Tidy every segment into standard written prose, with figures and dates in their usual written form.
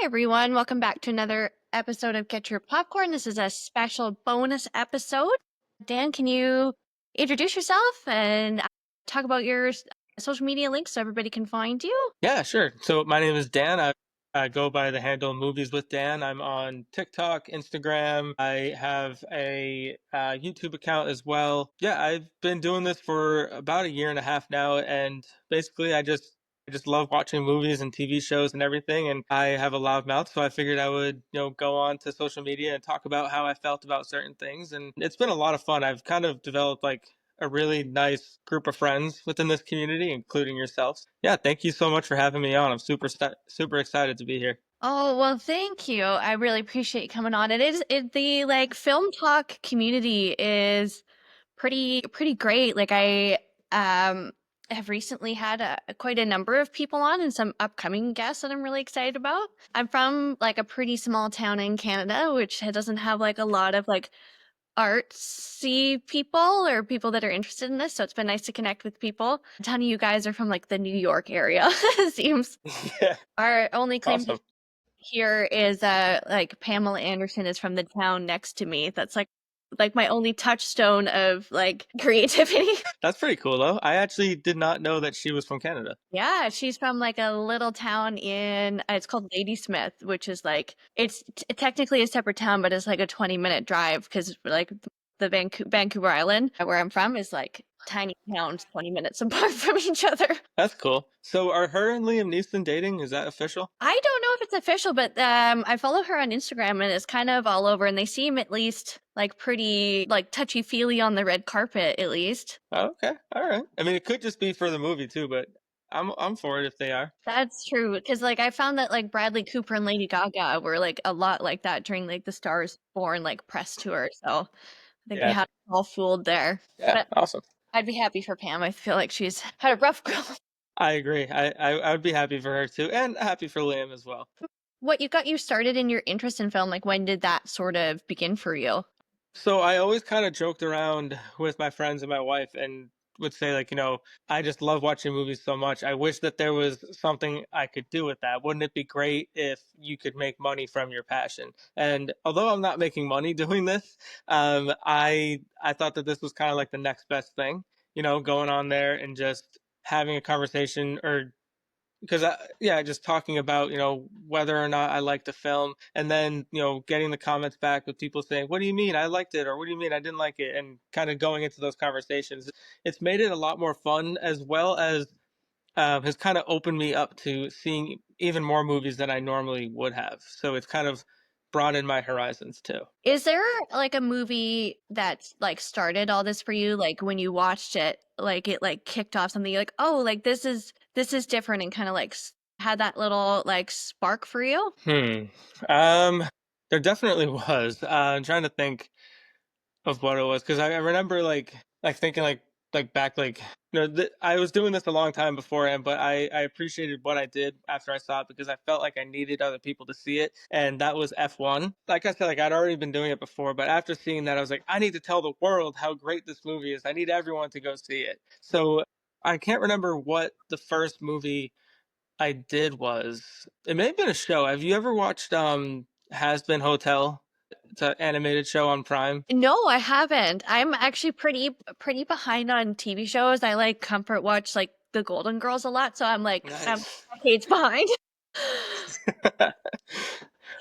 Hi, everyone. Welcome back to another episode of Get Your Popcorn. This is a special bonus episode. Dan, can you introduce yourself and talk about your social media links so everybody can find you? Yeah, sure. So my name is Dan. I go by the handle Movies with Dan. I'm on TikTok, Instagram. I have a YouTube account as well. Yeah, I've been doing this for about a year and a half now, and basically, I just love watching movies and TV shows and everything. And I have a loud mouth, so I figured I would go on to social media and talk about how I felt about certain things. And it's been a lot of fun. I've kind of developed like a really nice group of friends within this community, including yourselves. Yeah, thank you so much for having me on. I'm super excited to be here. Oh, well, thank you. I really appreciate you coming on. The film talk community is pretty great. I um have recently had quite a number of people on and some upcoming guests that I'm really excited about. I'm from like a pretty small town in Canada, which doesn't have like a lot of like artsy people or people that are interested in this. So it's been nice to connect with people. A ton of you guys are from like the New York area. It seems Yeah, our only claim to awesome. here is like Pamela Anderson is from the town next to me. That's like my only touchstone of like creativity. That's pretty cool though. I actually did not know that she was from Canada. Yeah, she's from like a little town in it's called Ladysmith, which is like it's technically a separate town, but it's like a 20-minute drive because like the Vancouver Island where I'm from is like tiny towns 20 minutes apart from each other. That's cool. So are her and Liam Neeson dating? Is that official? I don't know if it's official, but I follow her on Instagram and it's kind of all over, and they seem at least like pretty like touchy-feely on the red carpet at least. Oh, okay, all right. I mean, it could just be for the movie too, but I'm for it if they are. That's true, because like I found that like Bradley Cooper and Lady Gaga were like a lot like that during like the Stars Born like press tour, so I think they Yeah, had us all fooled there. yeah, But awesome. I'd be happy for Pam. I feel like she's had a rough go. I agree. I would be happy for her too, and happy for Liam as well. What you got you started in your interest in film? Like when did that sort of begin for you? So I always kind of joked around with my friends and my wife and would say like, I just love watching movies so much. I wish that there was something I could do with that. Wouldn't it be great if you could make money from your passion? And although I'm not making money doing this, I thought that this was kind of like the next best thing, going on there and just having a conversation or because yeah, just talking about whether or not I liked the film, and then getting the comments back with people saying, "What do you mean I liked it?" or "What do you mean I didn't like it?" and kind of going into those conversations. It's made it a lot more fun, as well as has kind of opened me up to seeing even more movies than I normally would have. So it's kind of broadened my horizons too. Is there like a movie that like started all this for you? Like when you watched it, like it like kicked off something you're like, oh, like this is different and kind of like had that little like spark for you? Hmm. Um. There definitely was. I'm trying to think of what it was because I remember like thinking like back like I was doing this a long time beforehand, but I appreciated what I did after I saw it because I felt like I needed other people to see it, and that was F1. Like I said, like I'd already been doing it before, but after seeing that, I was like, I need to tell the world how great this movie is. I need everyone to go see it. So I can't remember what the first movie I did was. It may have been a show. Have you ever watched Has Been Hotel? It's an animated show on Prime. No, I haven't. I'm actually pretty behind on TV shows. I like comfort watch like The Golden Girls a lot, so I'm Nice. decades behind.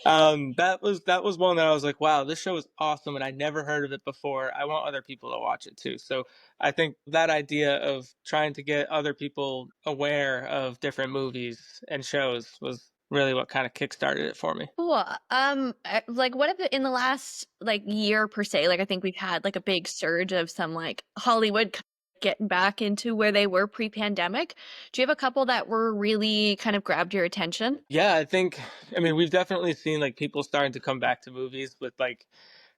That was one that I was like, wow, this show is awesome, and I never heard of it before. I want other people to watch it too. So I think that idea of trying to get other people aware of different movies and shows was really what kind of kickstarted it for me. Cool. Like what if in the last like year per se, like I think we've had like a big surge of some like Hollywood getting back into where they were pre-pandemic. Do you have a couple that were really kind of grabbed your attention? Yeah, I mean, we've definitely seen like people starting to come back to movies with like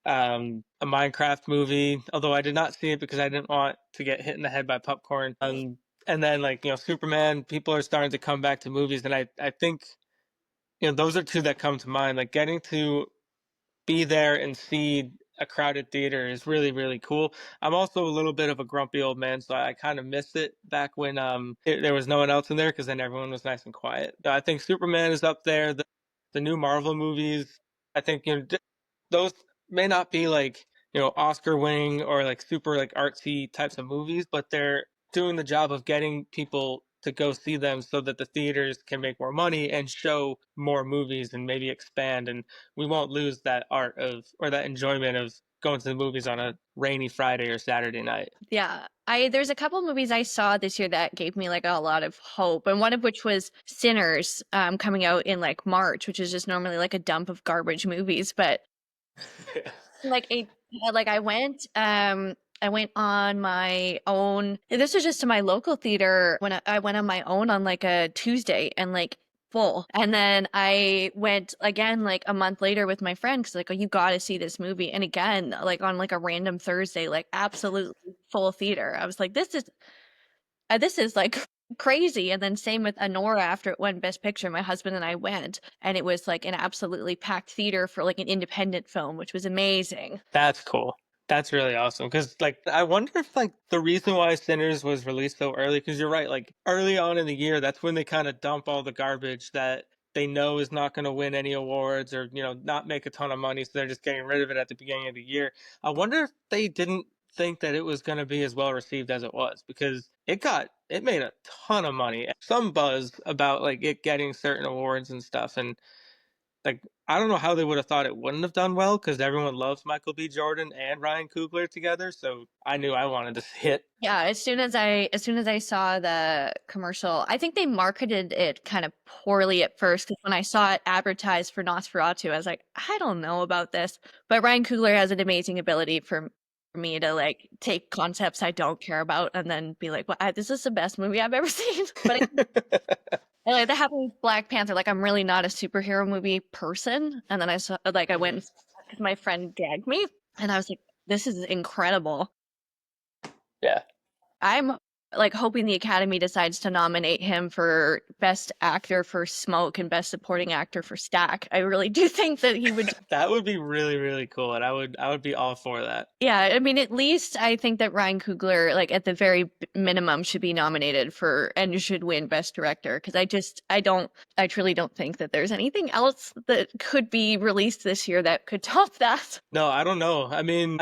a Minecraft movie, although I did not see it because I didn't want to get hit in the head by popcorn. And then like, Superman, people are starting to come back to movies. And I think, those are two that come to mind. Like getting to be there and see a crowded theater is really, really cool. I'm also a little bit of a grumpy old man, so I kind of missed it back when there was no one else in there because then everyone was nice and quiet. I think Superman is up there. the new Marvel movies. I think those may not be like Oscar winning or like super like artsy types of movies, but they're doing the job of getting people to go see them so that the theaters can make more money and show more movies and maybe expand, and we won't lose that art of or that enjoyment of going to the movies on a rainy Friday or Saturday night. Yeah. I There's a couple movies I saw this year that gave me like a lot of hope, and one of which was Sinners, coming out in like March, which is just normally like a dump of garbage movies, but like a like I went on my own. This was just to my local theater when I went on my own on like a Tuesday and like full. And then I went again like a month later with my friend because like, oh, you got to see this movie. And again, like on like a random Thursday, like absolutely full theater. I was like, this is like crazy. And then same with Anora after it won Best Picture, my husband and I went, and it was like an absolutely packed theater for like an independent film, which was amazing. That's cool. That's really awesome. Because, like, I wonder if, like, the reason why Sinners was released so early, because you're right, like, early on in the year, that's when they kind of dump all the garbage that they know is not going to win any awards or, not make a ton of money. So they're just getting rid of it at the beginning of the year. I wonder if they didn't think that it was going to be as well received as it was, because it made a ton of money. Some buzz about, like, it getting certain awards and stuff. And, like, I don't know how they would have thought it wouldn't have done well because everyone loves Michael B. Jordan and Ryan Coogler together. So I knew I wanted to see it. Yeah, as soon as I saw the commercial, I think they marketed it kind of poorly at first because when I saw it advertised for Nosferatu, I was like, I don't know about this. But Ryan Coogler has an amazing ability for me to like take concepts I don't care about and then be like, well, this is the best movie I've ever seen. But I like that happened with Black Panther. Like I'm really not a superhero movie person, and then I saw like I went Mhm. because my friend dragged me, and I was like, this is incredible. Yeah. I'm like hoping the Academy decides to nominate him for Best Actor for Smoke and Best Supporting Actor for Stack. I really do think that he would. That would be really, really cool. And I would be all for that. Yeah, I mean, at least I think that Ryan Coogler, like at the very minimum, should be nominated for and should win Best Director because I truly don't think that there's anything else that could be released this year that could top that. No, I don't know. I mean,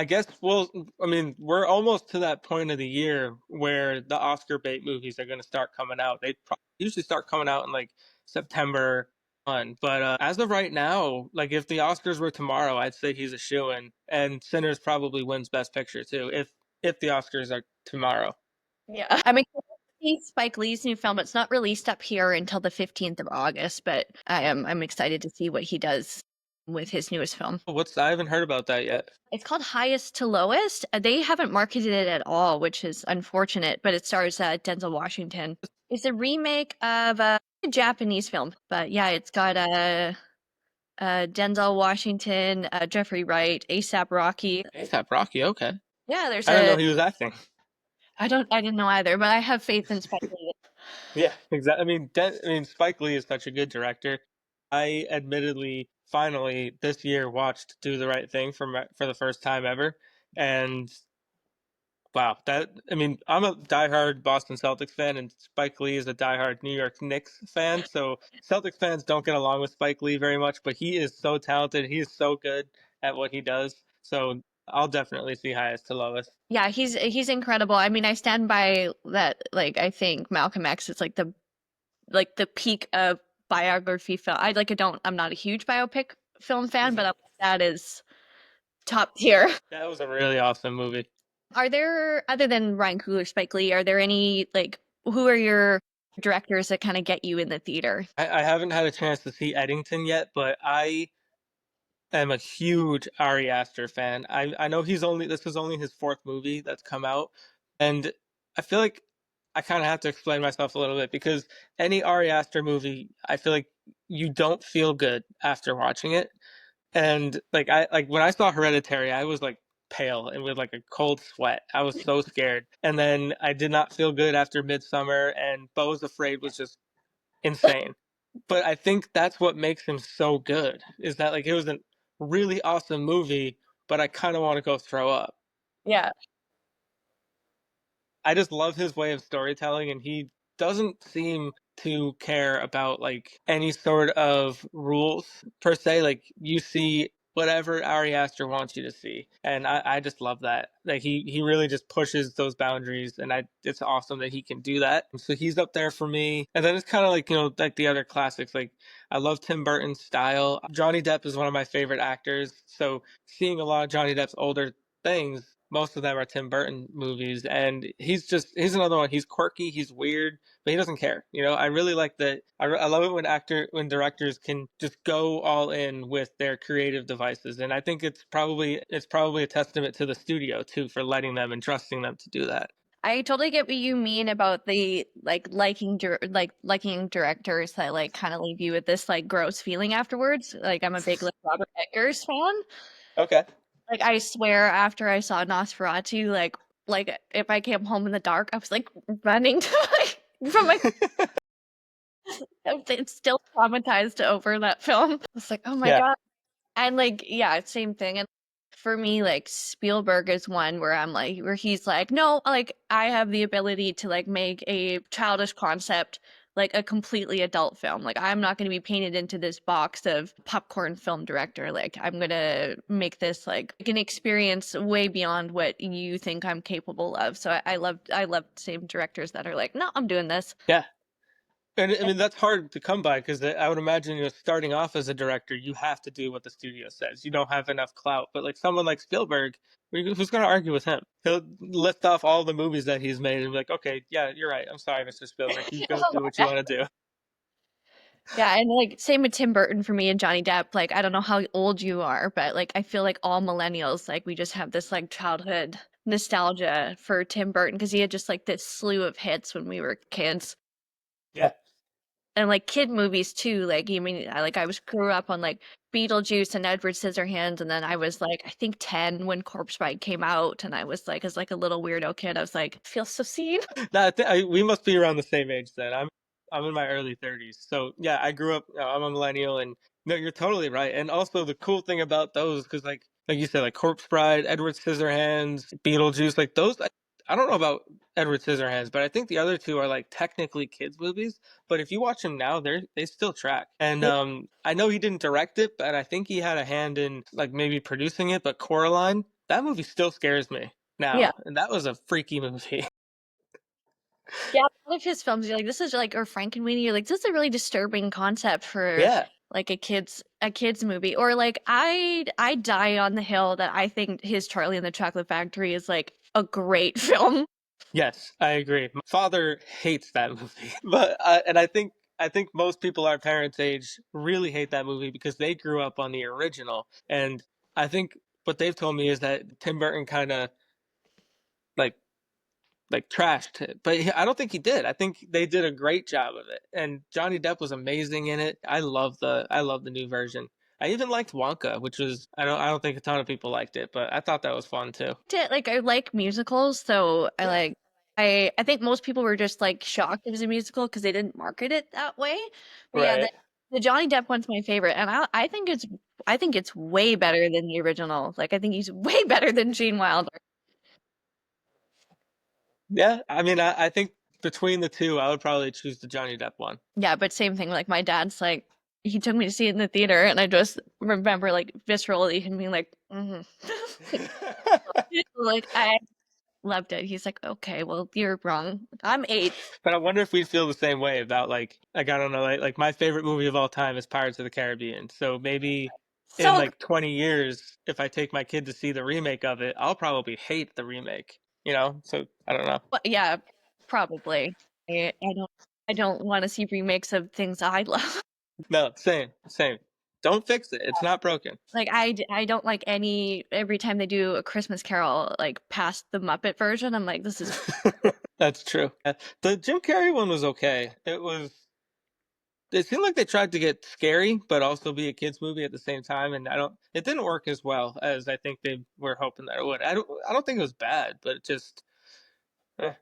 we're almost to that point of the year where the Oscar bait movies are going to start coming out. They usually start coming out in like September on. But as of right now, like if the Oscars were tomorrow, I'd say he's a shoo-in, and Sinners probably wins Best Picture too if the Oscars are tomorrow. Yeah, I'm excited to see Spike Lee's new film. It's not released up here until the 15th of August, but I'm excited to see what he does with his newest film. I haven't heard about that yet. It's called Highest to Lowest. They haven't marketed it at all, which is unfortunate, but it stars Denzel Washington. It's a remake of a Japanese film, but yeah, it's got Denzel Washington, Jeffrey Wright, ASAP Rocky. ASAP Rocky, okay. Yeah, there's I didn't know a he was acting. I didn't know either, but I have faith in Spike Lee. Yeah, exactly. I mean, Spike Lee is such a good director. I admittedly finally this year watched Do the Right Thing for the first time ever, and wow, I'm a diehard Boston Celtics fan, and Spike Lee is a diehard New York Knicks fan. So Celtics fans don't get along with Spike Lee very much, but he is so talented. He is so good at what he does. So I'll definitely see highest to lowest. Yeah, he's incredible. I mean, I stand by that. Like, I think Malcolm X is like the peak of biography film. I'm not a huge biopic film fan, but that is top tier. That was a really awesome movie. Are there, other than Ryan Coogler, Spike Lee, are there any like who are your directors that kind of get you in the theater? I haven't had a chance to see Eddington yet, but I am a huge Ari Aster fan. I know this is only his fourth movie that's come out, and I feel like I kind of have to explain myself a little bit because any Ari Aster movie, I feel like you don't feel good after watching it. And like when I saw Hereditary, I was like pale and with like a cold sweat. I was so scared. And then I did not feel good after Midsummer, and Beau's Afraid was just insane. But I think that's what makes him so good is that like it was a really awesome movie, but I kind of want to go throw up. Yeah. I just love his way of storytelling, and he doesn't seem to care about like any sort of rules per se. Like you see whatever Ari Aster wants you to see, and I just love that. Like he really just pushes those boundaries, and it's awesome that he can do that. So he's up there for me. And then it's kind of like like the other classics. Like I love Tim Burton's style. Johnny Depp is one of my favorite actors, so seeing a lot of Johnny Depp's older things, most of them are Tim Burton movies, and he's another one. He's quirky, he's weird, but he doesn't care. I really like that. I love it when directors can just go all in with their creative devices, and I think it's probably a testament to the studio too for letting them and trusting them to do that. I totally get what you mean about the like liking directors that like kind of leave you with this like gross feeling afterwards. Like I'm a big like Robert Eggers fan. Okay. Like I swear after I saw Nosferatu, like if I came home in the dark, I was like running to from my it's still traumatized over that film. I was like, oh my Yeah. God. And like, yeah, same thing. And for me, like Spielberg is one where I'm like, where he's like, no, like I have the ability to like make a childish concept like a completely adult film. Like I'm not going to be painted into this box of popcorn film director. Like I'm going to make this like an experience way beyond what you think I'm capable of. So I love same directors that are like, no, I'm doing this. Yeah. And I mean that's hard to come by because I would imagine starting off as a director, you have to do what the studio says. You don't have enough clout. But like someone like Spielberg, who's going to argue with him? He'll list off all the movies that he's made and be like, okay, yeah, you're right. I'm sorry, Mr. Spielberg. You go do what you want to do. Yeah, and like same with Tim Burton for me and Johnny Depp. Like I don't know how old you are, but like I feel like all millennials, like we just have this like childhood nostalgia for Tim Burton because he had just like this slew of hits when we were kids. Yeah. And like kid movies too. Like you mean I was grew up on like Beetlejuice and Edward Scissorhands, and then I was like I think 10 when Corpse Bride came out, and I was like as like a little weirdo kid, I was like, feel so seen. No, we must be around the same age then. I'm in my early 30s. So yeah, I grew up. I'm a millennial, and no, you're totally right. And also the cool thing about those, because like you said, like Corpse Bride, Edward Scissorhands, Beetlejuice, like those. I don't know about Edward Scissorhands, but I think the other two are like technically kids movies. But if you watch them now, they still track. And I know he didn't direct it, but I think he had a hand in like maybe producing it. But Coraline, that movie still scares me Yeah. now, and that was a freaky movie. Yeah, a lot of his films, you're like, this is like, or Frankenweenie, you're like, this is a really disturbing concept for Yeah. like a kids movie. Or like, I die on the hill that I think his Charlie and the Chocolate Factory is like a great film. Yes, I agree. My father hates that movie, but and I think most people our parents' age really hate that movie because they grew up on the original. And I think what they've told me is that Tim Burton kind of like trashed it, but I don't think he did. I think they did a great job of it, and Johnny Depp was amazing in it. I love the new version. I even liked Wonka, which was I don't think a ton of people liked it, but I thought that was fun too. Like I like musicals, so I Yeah. like I think most people were just like shocked it was a musical because they didn't market it that way. But yeah, Right. the Johnny Depp one's my favorite, and I think it's way better than the original. Like I think he's way better than Gene Wilder. Yeah, I mean, I think between the two, I would probably choose the Johnny Depp one. Yeah, but same thing. Like my dad's like, he took me to see it in the theater, and I just remember like viscerally him being like, like I loved it. He's like, okay, well you're wrong. I'm 8. But I wonder if we'd feel the same way about like I don't know, like my favorite movie of all time is Pirates of the Caribbean. So maybe in So like 20 years, if I take my kid to see the remake of it, I'll probably hate the remake. So I don't know. yeah, probably. I don't want to see remakes of things I love. No, same, same. Don't fix it. It's not broken. Like I don't like any every time they do a Christmas Carol like past the Muppet version. I'm like, this is That's true. The Jim Carrey one was okay. It seemed like they tried to get scary, but also be a kids movie at the same time, and it didn't work as well as I think they were hoping that it would. I don't think it was bad, but it just, eh.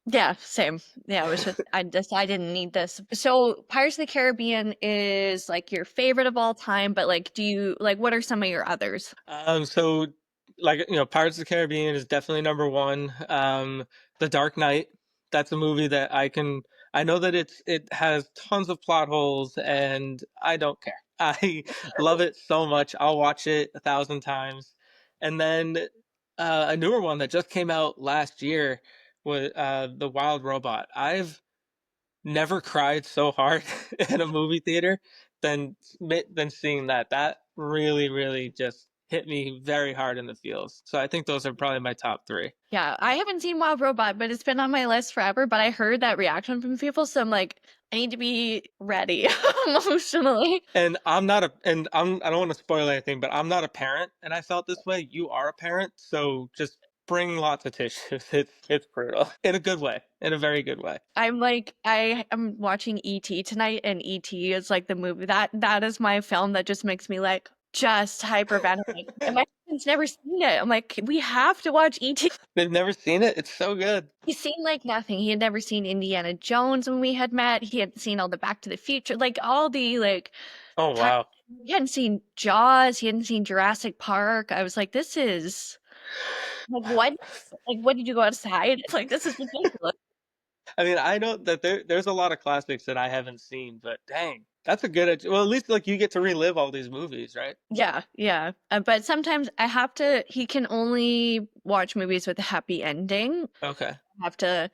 yeah, same. Yeah, it was just I didn't need this. So Pirates of the Caribbean is like your favorite of all time, but like do you like what are some of your others? So like Pirates of the Caribbean is definitely number one. The Dark Knight, that's a movie that I know that it has tons of plot holes, and I don't care. I love it so much. I'll watch it 1,000 times. And then a newer one that just came out last year was The Wild Robot. I've never cried so hard in a movie theater than seeing that. That really, really just hit me very hard in the feels. So I think those are probably my top three. Yeah, I haven't seen Wild Robot, but it's been on my list forever. But I heard that reaction from people, so I'm like, I need to be ready emotionally. And I'm not a and I don't want to spoil anything, but I'm not a parent, and I felt this way. You are a parent, so just bring lots of tissues. It's brutal in a good way, in a very good way. I'm like, I am watching E.T. tonight, and E.T. is like the movie that is my film that just makes me like just hyperventilate. And my husband's never seen it. I'm like, we have to watch E.T. They've never seen it. It's so good. He's seen like nothing. He had never seen Indiana Jones when we had met. He hadn't seen all the Back to the Future, like all the like Oh kind wow. he hadn't seen Jaws, he hadn't seen Jurassic Park. I was like, this is like what? Like what did you go outside? Like this is ridiculous. I mean, I know that there's a lot of classics that I haven't seen, but dang, that's a good. Well, at least like you get to relive all these movies, right? Yeah, yeah. But sometimes I have to he can only watch movies with a happy ending. Okay. I have to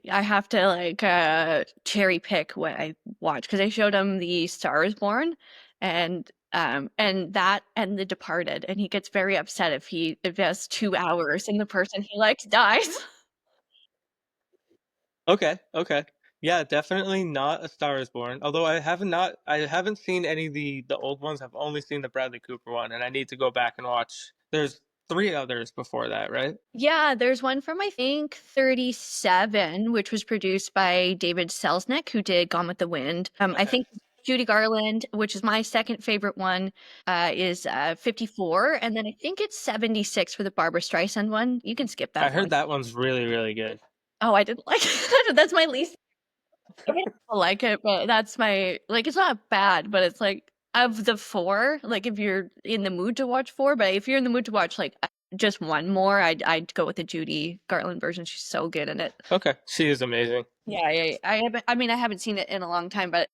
I have to like cherry pick what I watch because I showed him the Star is Born and that and The Departed and he gets very upset if he invests 2 hours and the person he likes dies. Okay. Okay. Yeah, definitely not A Star Is Born. Although I haven't seen any of the old ones. I've only seen the Bradley Cooper one, and I need to go back and watch. There's three others before that, right? Yeah, there's one from I think 37, which was produced by David Selznick, who did Gone with the Wind. I Okay. think Judy Garland, which is my second favorite one, is 54, and then I think it's 76 for the Barbara Streisand one. You can skip I that heard one. that one's really, really good. Oh, I didn't like it. That's my least. I mean, I like it, but that's my like. It's not bad, but it's like of the four. Like if you're in the mood to watch four, but if you're in the mood to watch like just one more, I'd go with the Judy Garland version. She's so good in it. Okay, she is amazing. Yeah, I haven't. I mean, I haven't seen it in a long time, but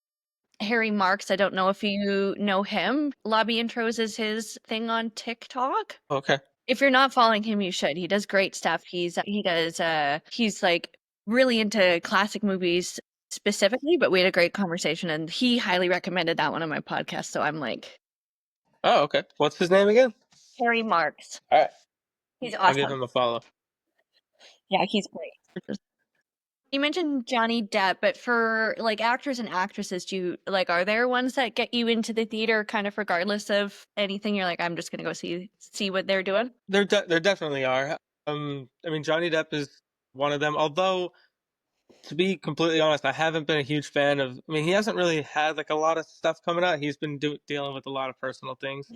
Harry Marks. I don't know if you know him. Lobby intros is his thing on TikTok. Okay. If you're not following him, you should. He does great stuff. He's like really into classic movies specifically, but we had a great conversation and he highly recommended that one on my podcast. So I'm like, Oh, okay. What's his name again? Harry Marks. All right, He's I'll give awesome. him a follow. Yeah, he's great. You mentioned Johnny Depp, but for like actors and actresses, do you like are there ones that get you into the theater kind of regardless of anything? You're like, I'm just gonna go see what they're doing. There definitely are. I mean, Johnny Depp is one of them. Although, to be completely honest, I haven't been a huge fan of. I mean, he hasn't really had like a lot of stuff coming out. He's been dealing with a lot of personal things.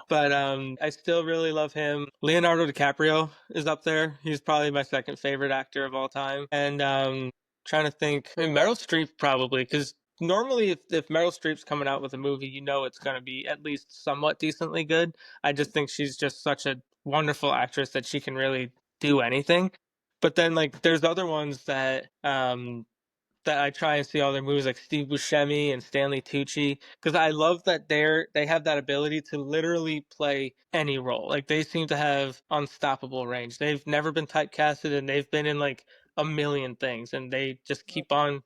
But I still really love him. Leonardo DiCaprio is up there. He's probably my second favorite actor of all time. And trying to think, I mean, Meryl Streep probably, because normally if Meryl Streep's coming out with a movie, you know it's going to be at least somewhat decently good. I just think she's just such a wonderful actress that she can really do anything. But then like there's other ones that I try and see all their movies, like Steve Buscemi and Stanley Tucci, because I love that they have that ability to literally play any role. Like they seem to have unstoppable range. They've never been typecasted, and they've been in like a million things, and they just keep on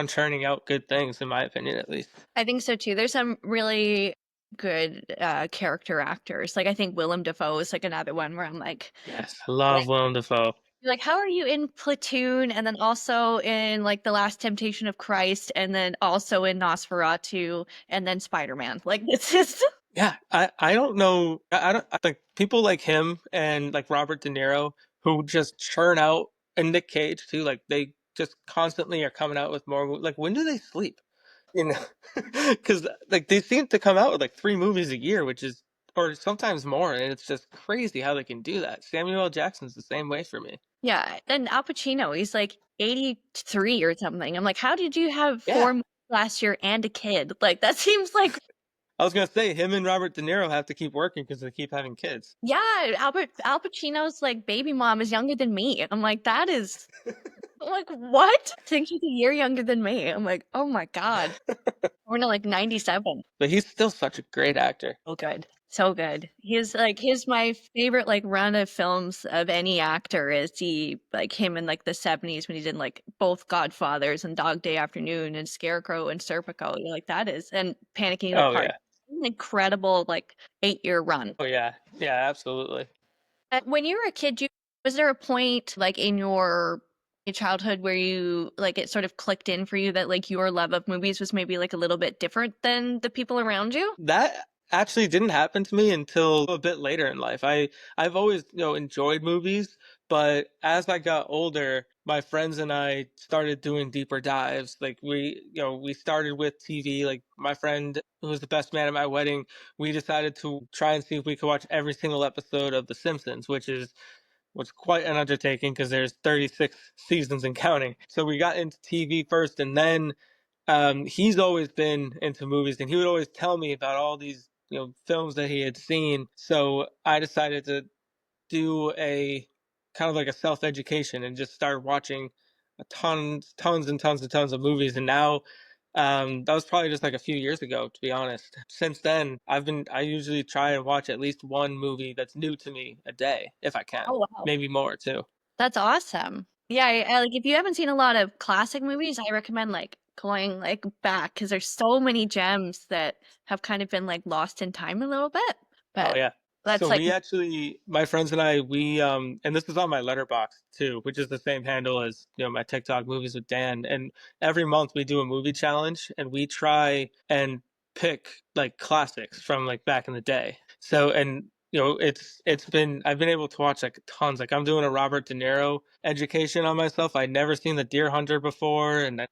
churning out good things, in my opinion, at least. I think so too. There's some really good character actors. Like I think Willem Dafoe is like another one where I'm Yes, I love Willem Dafoe. like, how are you in Platoon and then also in like The Last Temptation of Christ and then also in Nosferatu and then Spider-Man? Like this is Yeah, I don't know. I don't I think people like him and like Robert De Niro who just churn out, and Nick Cage too. Like they just constantly are coming out with more. Like when do they sleep? You know, because like they seem to come out with like three movies a year, which is or sometimes more, and it's just crazy how they can do that. Samuel L. Jackson's the same way for me. yeah. Then Al Pacino, he's like 83 or something. I'm like, how did you have Yeah, four movies last year and a kid? Like that seems like I was gonna say him and Robert De Niro have to keep working because they keep having kids. yeah, Al Pacino's like baby mom is younger than me. I'm like, that is I'm like, what? I think he's a year younger than me. I'm like, oh my God. We're in like 97. But he's still such a great actor. So good. So good. He's my favorite like run of films of any actor is he like him in like the 70s when he did like both Godfathers and Dog Day Afternoon and Scarecrow and Serpico. You're like that is and Panic at Needle Oh Park. yeah. An incredible like 8-year run. Oh yeah. Yeah, absolutely. When you were a kid, was there a point like in your childhood where you like it sort of clicked in for you that like your love of movies was maybe like a little bit different than the people around you? That actually didn't happen to me until a bit later in life. I've always, enjoyed movies, but as I got older, my friends and I started doing deeper dives. Like we started with TV. Like my friend who was the best man at my wedding, we decided to try and see if we could watch every single episode of The Simpsons, which is was quite an undertaking because there's 36 seasons and counting. So we got into TV first, and then he's always been into movies, and he would always tell me about all these films that he had seen. So I decided to do a kind of like a self education and just start watching tons and tons and tons of movies. And now that was probably just like a few years ago, to be honest. Since then, I usually try and watch at least one movie that's new to me a day if I can, Oh wow. maybe more too. That's awesome. Yeah, like if you haven't seen a lot of classic movies, I recommend like going like back because there's so many gems that have kind of been like lost in time a little bit. Oh But yeah. So that's like, we actually, my friends and I, and this is on my Letterboxd too, which is the same handle as my TikTok movies with Dan. And every month we do a movie challenge, and we try and pick like classics from like back in the day. So and it's been I've been able to watch like tons. Like I'm doing a Robert De Niro education on myself. I'd never seen The Deer Hunter before, and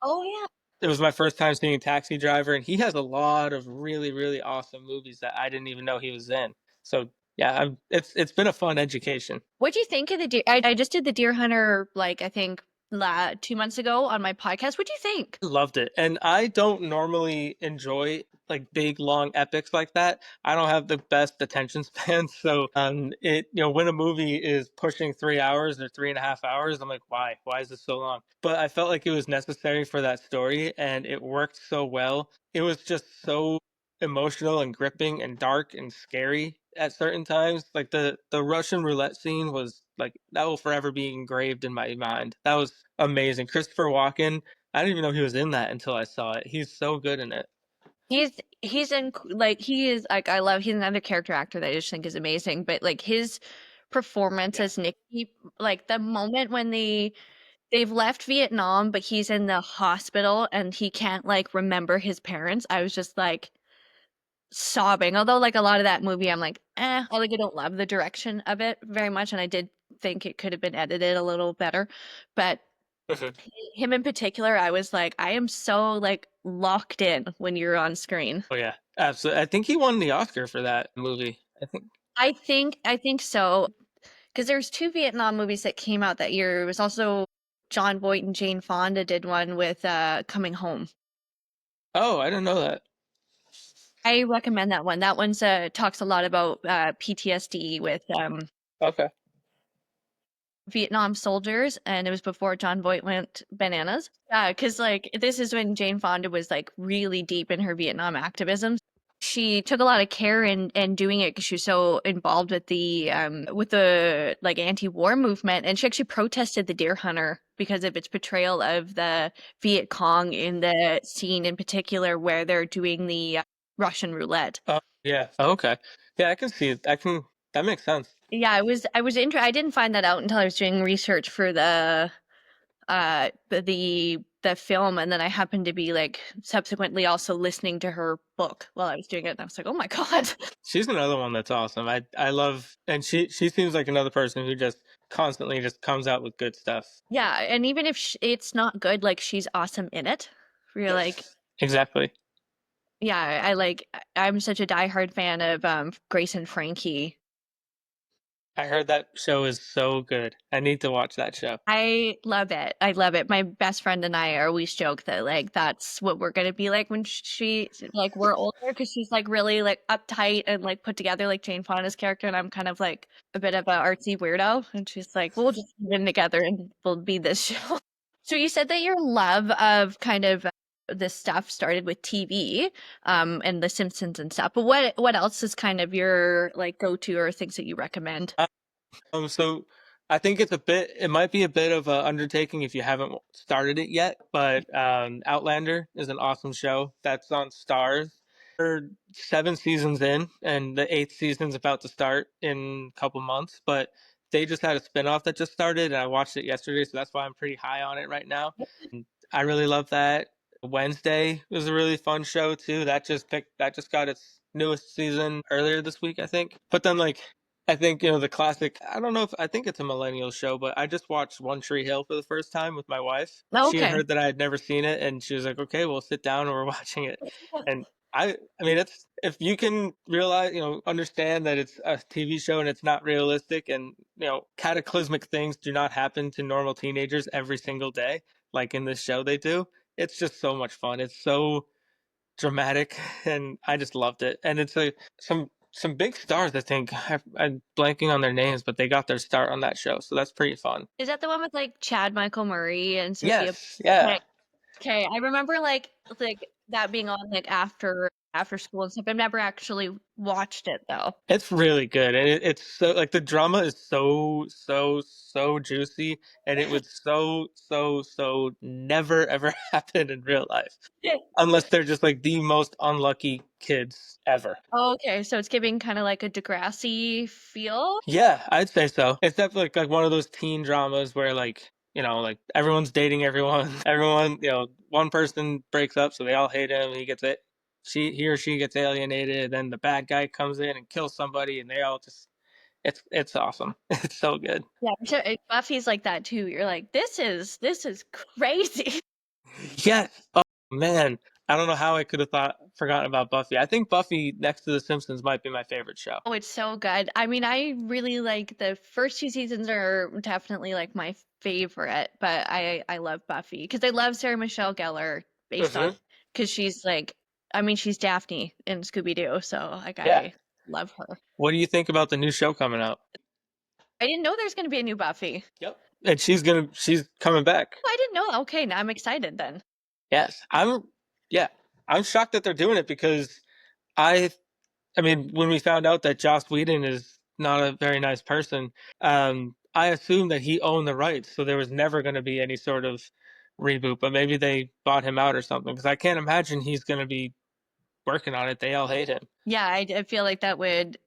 oh yeah. it was my first time seeing Taxi Driver, and he has a lot of really, really awesome movies that I didn't even know he was in. So yeah, it's been a fun education. What'd you think of the deer? I just did the Deer Hunter like I think 2 months ago on my podcast. What'd you think? Loved it. And I don't normally enjoy like big long epics like that. I don't have the best attention span. So it when a movie is pushing 3 hours or 3.5 hours, I'm like, why? Why is this so long? But I felt like it was necessary for that story, and it worked so well. It was just so emotional and gripping and dark and scary at certain times. Like the Russian roulette scene was like that will forever be engraved in my mind. That was amazing. Christopher Walken, I didn't even know he was in that until I saw it. He's so good in it. He's in like he is like I love he's another character actor that I just think is amazing. But like his performance Yeah. as Nicky, like the moment when they've left Vietnam, but he's in the hospital and he can't like remember his parents. I was just like sobbing. Although like a lot of that movie, I'm like, I don't love the direction of it very much, and I did think it could have been edited a little better. But Mhm. him in particular, I was like, I am so like locked in when you're on screen. Oh yeah, absolutely. I think he won the Oscar for that movie. I think. I think so because there's two Vietnam movies that came out that year. It was also John Voight and Jane Fonda did one with Coming Home. Oh, I didn't know that. I recommend that one. That one's talks a lot about PTSD with Okay. Vietnam soldiers, and it was before John Voight went bananas. Because like this is when Jane Fonda was like really deep in her Vietnam activism. She took a lot of care in doing it because she was so involved with the like anti-war movement, and she actually protested the Deer Hunter because of its portrayal of the Viet Cong in the scene in particular where they're doing the Russian roulette. Oh yeah. Okay. Yeah, I can see it. I can. That makes sense. Yeah, I didn't find that out until I was doing research for the film, and then I happened to be like subsequently also listening to her book while I was doing it, and I was like, oh my God. She's another one that's awesome. I love, and she seems like another person who just constantly just comes out with good stuff. Yeah, and even if it's not good, like she's awesome in it. You're like, Yes. Exactly. yeah, I'm such a diehard fan of Grace and Frankie. I heard that show is so good. I need to watch that show. I love it. I love it. My best friend and I always joke that like that's what we're gonna be like when she like we're older because she's like really like uptight and like put together like Jane Fonda's character, and I'm kind of like a bit of a artsy weirdo, and she's like, we'll just get in together and we'll be this show. So you said that your love of kind of this stuff started with TV, and The Simpsons and stuff. But what else is kind of your like go-to or things that you recommend? So I think it might be a bit of an undertaking if you haven't started it yet, but Outlander is an awesome show that's on Stars. We're 7 seasons in, and the eighth season's about to start in a couple months, but they just had a spinoff that just started, and I watched it yesterday, so that's why I'm pretty high on it right now. And I really love that. Wednesday was a really fun show too. That just got its newest season earlier this week, I think. But then like I think, the classic, I don't know if I think it's a millennial show, but I just watched One Tree Hill for the first time with my wife. She had Okay. heard that I had never seen it and she was like, "Okay, we'll sit down and we're watching it." And I mean, it's if you can realize, understand that it's a TV show and it's not realistic and, cataclysmic things do not happen to normal teenagers every single day like in this show they do. It's just so much fun. It's so dramatic, and I just loved it. And it's some big stars. I think I'm blanking on their names, but they got their start on that show, so that's pretty fun. Is that the one with like Chad Michael Murray and Sophia? Yes, yeah, Okay, okay. I remember like that being on like after school and stuff. I've never actually watched it though. it's really good, and it's so like the drama is so juicy, and it would so never ever happen in real life unless they're just like the most unlucky kids ever. Okay, so it's giving kind of like a Degrassi feel. Yeah, I'd say so. It's definitely like one of those teen dramas where like, like everyone's dating everyone. Everyone, one person breaks up, so they all hate him. He gets it. He or she gets alienated. Then the bad guy comes in and kills somebody, and they all just. It's awesome. It's so good. Yeah, I'm sure Buffy's like that too. You're like, this is crazy. Yes. Oh man, I don't know how I could have forgotten about Buffy. I think Buffy next to The Simpsons might be my favorite show. Oh, it's so good. I mean, I really like the first two seasons are definitely like my favorite, but I love Buffy because I love Sarah Michelle Gellar based on Hmm. because she's like I mean she's Daphne in Scooby Doo, so like Yeah. I love her. What do you think about the new show coming out? I didn't know there's gonna be a new Buffy. Yep. And she's coming back. Oh, I didn't know. Okay, now I'm excited then. Yes, yeah, I'm shocked that they're doing it because I, I mean, when we found out that Joss Whedon is not a very nice person, I assumed that he owned the rights, so there was never going to be any sort of reboot. But maybe they bought him out or something because I can't imagine he's going to be working on it. They all hate him. Yeah, I feel like that would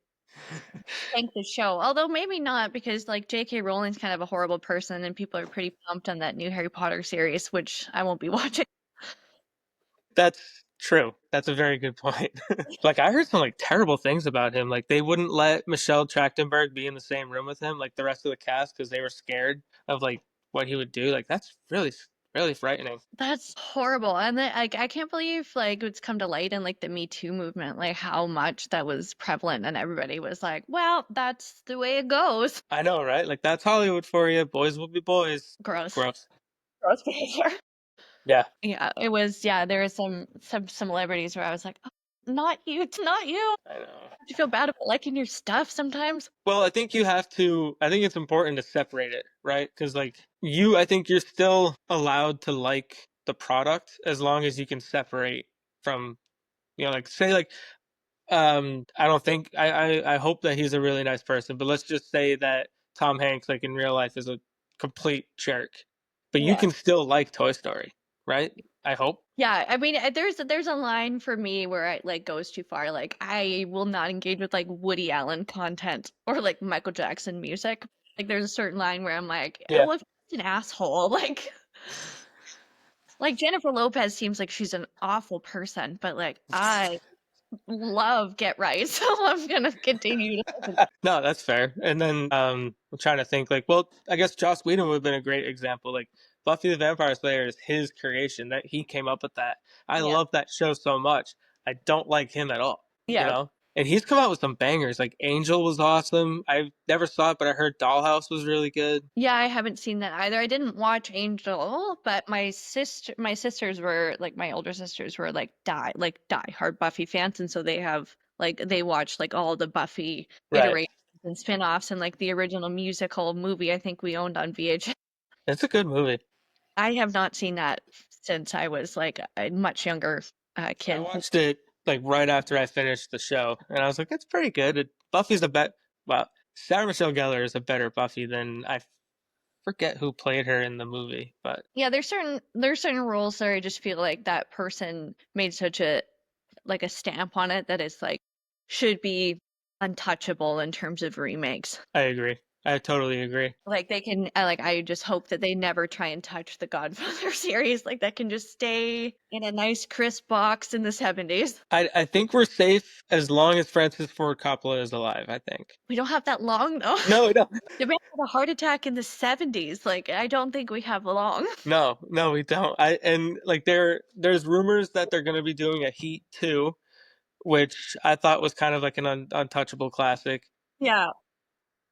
tank the show. Although maybe not because like J.K. Rowling's kind of a horrible person and people are pretty pumped on that new Harry Potter series, which I won't be watching. That's true. That's a very good point. Like I heard some like terrible things about him. Like they wouldn't let Michelle Trachtenberg be in the same room with him, like the rest of the cast, because they were scared of like what he would do. Like that's really frightening. That's horrible. And then like I can't believe like it's come to light in like the Me Too movement, like how much that was prevalent and everybody was like, well, that's the way it goes. I know, right? Like that's Hollywood for you. Boys will be boys. Gross. Gross. Gross behavior. Yeah. Yeah, it was there were some celebrities where I was like, oh, not you, it's not you. I know. Do you feel bad about liking your stuff sometimes? Well, I think I think it's important to separate it, right? Because like I think you're still allowed to like the product as long as you can separate from, like say like I don't think I hope that he's a really nice person, but let's just say that Tom Hanks, like in real life, is a complete jerk. But you Yeah. can still like Toy Story, right? I hope. Yeah, I mean, there's a line for me where it like goes too far. Like I will not engage with like Woody Allen content or like Michael Jackson music. Like there's a certain line where I'm like, Yeah. well, if he's an asshole, like Jennifer Lopez seems like she's an awful person, but like I love Get Right, so I'm gonna continue to. No, that's fair. And then I'm trying to think like, well, I guess Joss Whedon would have been a great example. Like Buffy the Vampire Slayer is his creation that he came up with that. I Yeah, love that show so much. I don't like him at all, you yeah. know? and he's come out with some bangers. Like Angel was awesome. I never saw it, but I heard Dollhouse was really good. Yeah, I haven't seen that either. I didn't watch Angel, but my sisters were like my older sisters were like die hard Buffy fans, and so they have like they watch like all the Buffy Right. iterations and spin-offs and like the original musical movie I think we owned on VHS. It's a good movie. I have not seen that since I was like a much younger I kid. watched it like right after I finished the show, and I was like, it's pretty good. Buffy's a bet. Well, Sarah Michelle Gellar is a better Buffy than I forget who played her in the movie, but Yeah, there's certain roles that I just feel like that person made such a like a stamp on it that it's like should be untouchable in terms of remakes. I agree. I totally agree. Like they can I just hope that they never try and touch the Godfather series. Like that can just stay in a nice crisp box in the 70s. I think we're safe as long as Francis Ford Coppola is alive, I think. We don't have that long though. No, no. The man had a heart attack in the 70s. Like I don't think we have long. No, no, we don't. And like there's rumors that they're going to be doing a Heat 2, which I thought was kind of like an untouchable classic. Yeah.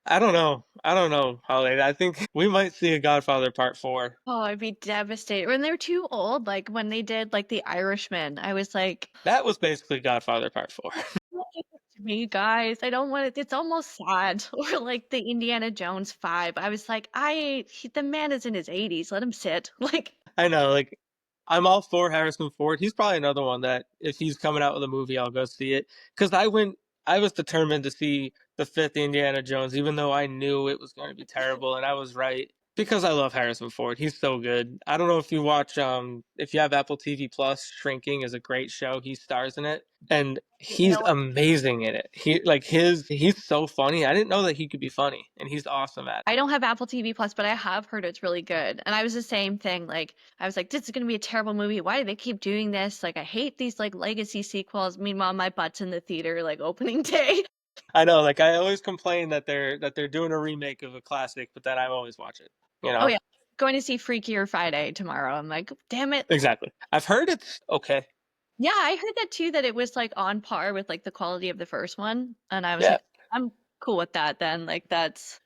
I don't know. I don't know, Holly. I think we might see a Godfather Part 4. Oh, I'd be devastated. When they're too old, like when they did like The Irishman, I was like, That was basically Godfather Part 4. "Don't do this to me, guys. I don't want it. It's almost sad." Or like the Indiana Jones 5. I was like, the man is in his 80s. Let him sit. Like, I know, like I'm all for Harrison Ford. He's probably another one that if he's coming out with a movie, I'll go see it. Because I was determined to see the fifth Indiana Jones, even though I knew it was going to be terrible, and I was right. Because I love Harrison Ford. He's so good. I don't know if you watch, if you have Apple TV Plus, Shrinking is a great show. He stars in it, and he's no, amazing in it. He's so funny. I didn't know that he could be funny, and he's awesome at it. I don't have Apple TV Plus, but I have heard it's really good. And I was the same thing. Like, I was like, this is going to be a terrible movie. Why do they keep doing this? Like, I hate these like legacy sequels. Meanwhile, my butt's in the theater like opening day. I know, like I always complain that they're doing a remake of a classic, but then I always watch it. You Oh know? yeah, going to see Freakier Friday tomorrow. I'm like, damn it. Exactly. I've heard it's okay. Yeah, I heard that too, that it was like on par with like the quality of the first one. And I was Yeah. like, I'm cool with that then. Like that's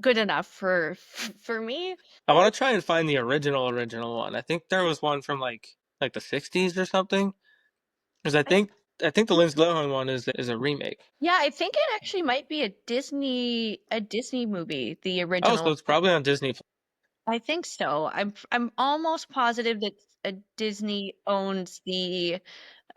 good enough for for me. I want to try and find the original one. I think there was one from like the 60s or something. Because I think the Lindsay Lohan one is a remake. Yeah, I think it actually might be a Disney movie, the Oh, so original. it's probably on Disney. I think so. I'm almost positive that Disney owns the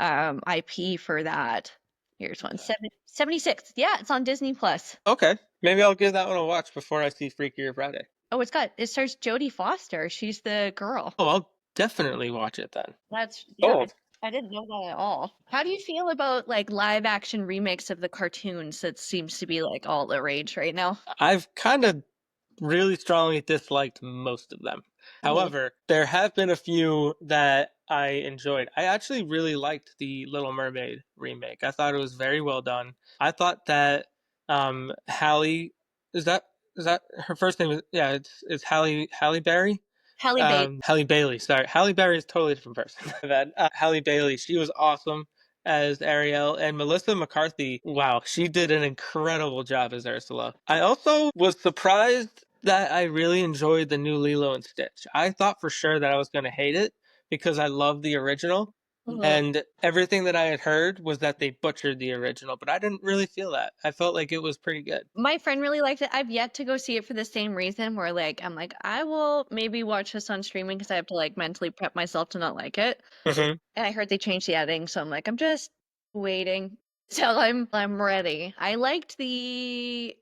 IP for that. Here's one. 76. Yeah, it's on Disney Plus. Okay. Maybe I'll give that one a watch before I see Freakier Friday. Oh, it stars Jodie Foster. She's the girl. Oh, I'll definitely watch it then. Yeah, Gold. I didn't know that at all. How do you feel about like live action remakes of the cartoons that seems to be like all the rage right now? I've kind of really strongly disliked most of them. Mhm. However, there have been a few that I enjoyed. I actually really liked the Little Mermaid remake. I thought it was very well done. I thought that Halle is that her first name is yeah, it's Halle Berry? Halle Bates. Halle Bailey, sorry. Halle Berry is a totally different person. My bad. Halle Bailey, she was awesome as Ariel, and Melissa McCarthy, wow, she did an incredible job as Ursula. I also was surprised that I really enjoyed the new Lilo and Stitch. I thought for sure that I was going to hate it because I love the original, Mhm. and everything that I had heard was that they butchered the original, but I didn't really feel that. I felt like it was pretty good. My friend really liked it. I've yet to go see it for the same reason where like I'm like I will maybe watch this on streaming because I have to like mentally prep myself to not like it. Hmm. And I heard they changed the editing, so I'm like I'm just waiting till I'm ready. I liked the